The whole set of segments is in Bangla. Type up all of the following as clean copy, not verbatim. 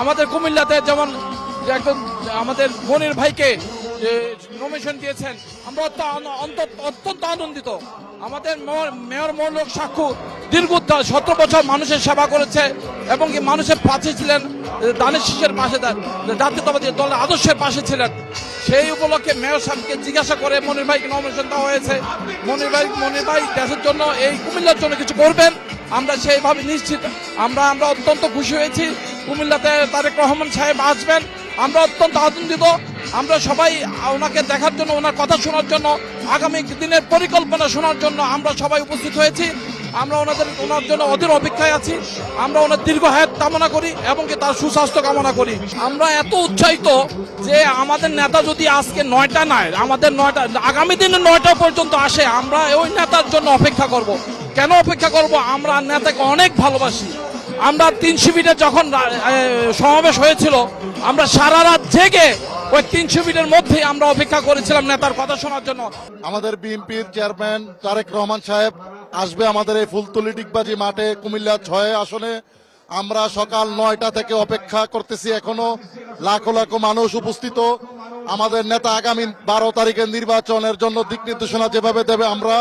আমাদের কুমিল্লাতে যেমন একজন আমাদের মনির ভাইকে নমিনেশন দিয়েছেন, আমরা অত্যন্ত আনন্দিত। আমাদের মেয়র মৌলক সাক্ষু দীর্ঘ 17 বছর মানুষের সেবা করেছে এবং মানুষের পাশে ছিলেন, দানের শীষের পাশে, জাতীয়তাবাদী দলের আদর্শের পাশে ছিলেন। সেই উপলক্ষে মেয়র সাহেবকে জিজ্ঞাসা করে মনির ভাইকে নমিনেশন দেওয়া হয়েছে। মনির ভাই দেশের জন্য, এই কুমিল্লার জন্য কিছু করবেন, আমরা সেইভাবে নিশ্চিত। আমরা অত্যন্ত খুশি হয়েছি কুমিল্লাতে তারেক রহমান সাহেব আসবেন। আমরা অত্যন্ত আনন্দিত। আমরা সবাই ওনাকে দেখার জন্য, ওনার কথা শোনার জন্য, আগামী দিনের পরিকল্পনা শোনার জন্য আমরা সবাই উপস্থিত হয়েছি। আমরা ওনার জন্য অধীর অপেক্ষায় আছি। আমরা ওনার দীর্ঘ হায়াত কামনা করি এবং তার সুস্বাস্থ্য কামনা করি। আমরা এত উৎসাহিত যে আমাদের নেতা যদি আজকে 9টা নয়, আমাদের 9টা আগামী দিনে 9টা পর্যন্ত আসে, আমরা ওই নেতার জন্য অপেক্ষা করব। কেন অপেক্ষা করব? আমরা নেতাকে অনেক ভালোবাসি। আমরা 3 শিবিরে যখন সমাবেশ হয়েছিল, আমরা সারা রাত জেগে ওই 3 শিবিরের মধ্যেই আমরা অপেক্ষা করেছিলাম নেতার কথা শোনার জন্য। আমাদের বিএনপির চেয়ারম্যান তারেক রহমান সাহেব আসবে আমাদের এই ফুলতলি ডিগবাজি মাঠে কুমিল্লা 6 আসনে। আমরা সকাল 9টা থেকে অপেক্ষা করতেছি। এখনো লাখো লাখো মানুষ উপস্থিত। আমাদের নেতা আগামী 12 তারিখের নির্বাচনের জন্য দিক নির্দেশনা যেভাবে দেবে, আমরা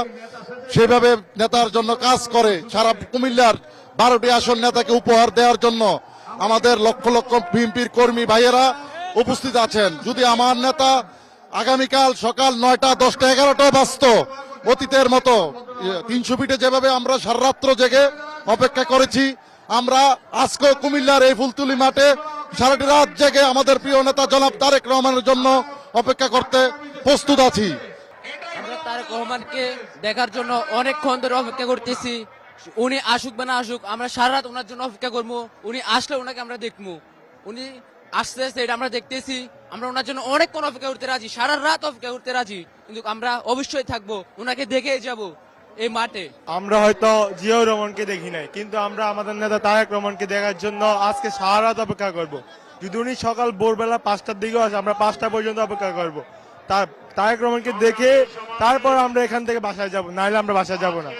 সেভাবে নেতার জন্য কাজ করে সারা কুমিল্লার 12টি আসন নেতাকে উপহার দেওয়ার জন্য আমাদের লক্ষ লক্ষ বিএনপির কর্মী ভাইয়েরা উপস্থিত আছেন। যদি আমার নেতা আগামীকাল সকাল 9টা 10টা 11টা বাজত, অতীতের মতো 300 ফিটে যেভাবে আমরা সারারাত্র জেগে অপেক্ষা করেছি, আমরা আজকে কুমিল্লার এই ফুলতুলি মাঠে সারাটি রাত জেগে আমাদের প্রিয় নেতা জনাব তারেক রহমানের জন্য অপেক্ষা করতে প্রস্তুত আছি। আমরা তারেক রহমানকে দেখার জন্য অনেকক্ষণ ধরে অপেক্ষা করতেছি। উনি আসুক বা না আসুক, আমরা সারা রাত ওনার জন্য অপেক্ষা করবো। উনি আসলে ওনাকে আমরা দেখবো। উনি আসতে এটা আমরা দেখতেছি। আমরা ওনার জন্য অনেকক্ষণ অপেক্ষা করতে রাজি, সারা রাত অপেক্ষা করতে রাজি। কিন্তু আমরা অবশ্যই থাকবো, ওনাকে দেখে যাব এই মাঠে। আমরা হয়তো জিয়াউর রহমানকে দেখি নাই, কিন্তু আমরা আমাদের নেতা তারেক রহমানকে দেখার জন্য আজকে সারা রাত অপেক্ষা করব। যদি উনি সকাল ভোরবেলা 5টার দিকেও আসে, আমরা 5টা পর্যন্ত অপেক্ষা করব। তারেক রহমানকে দেখে তারপর আমরা এখান থেকে বাসায় যাব, নাহলে আমরা বাসায় যাব না।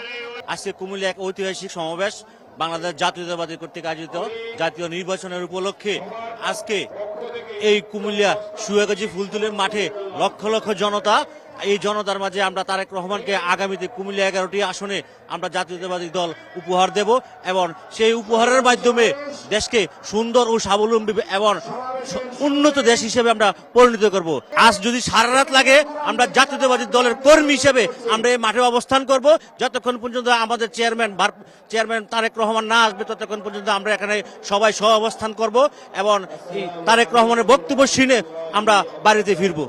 আজকে কুমিল্লা এক ঐতিহাসিক সমাবেশ, বাংলাদেশ জাতীয়তাবাদী কর্তৃক আয়োজিত জাতীয় নির্বাচনের উপলক্ষে আজকে এই কুমিল্লা সুয়াগাজী ফুলতুলির মাঠে লক্ষ লক্ষ জনতা। এই জনতার মাঝে আমরা তারেক রহমানকে আগামীতে কুমিল্লা 11টি আসনে আমরা জাতীয়তাবাদী দল উপহার দেব এবং সেই উপহারের মাধ্যমে দেশকে সুন্দর ও স্বাবলম্বী এবং উন্নত দেশ হিসেবে আমরা পরিণত করব। আজ যদি সারা রাত লাগে, আমরা জাতীয়তাবাদী দলের কর্মী হিসেবে আমরা এই মাঠে অবস্থান করব। যতক্ষণ পর্যন্ত আমাদের চেয়ারম্যান তারেক রহমান না আসবে, ততক্ষণ পর্যন্ত আমরা এখানে সবাই সহ অবস্থান করব এবং তারেক রহমানের বক্তব্য শুনে আমরা বাড়িতে ফিরবো।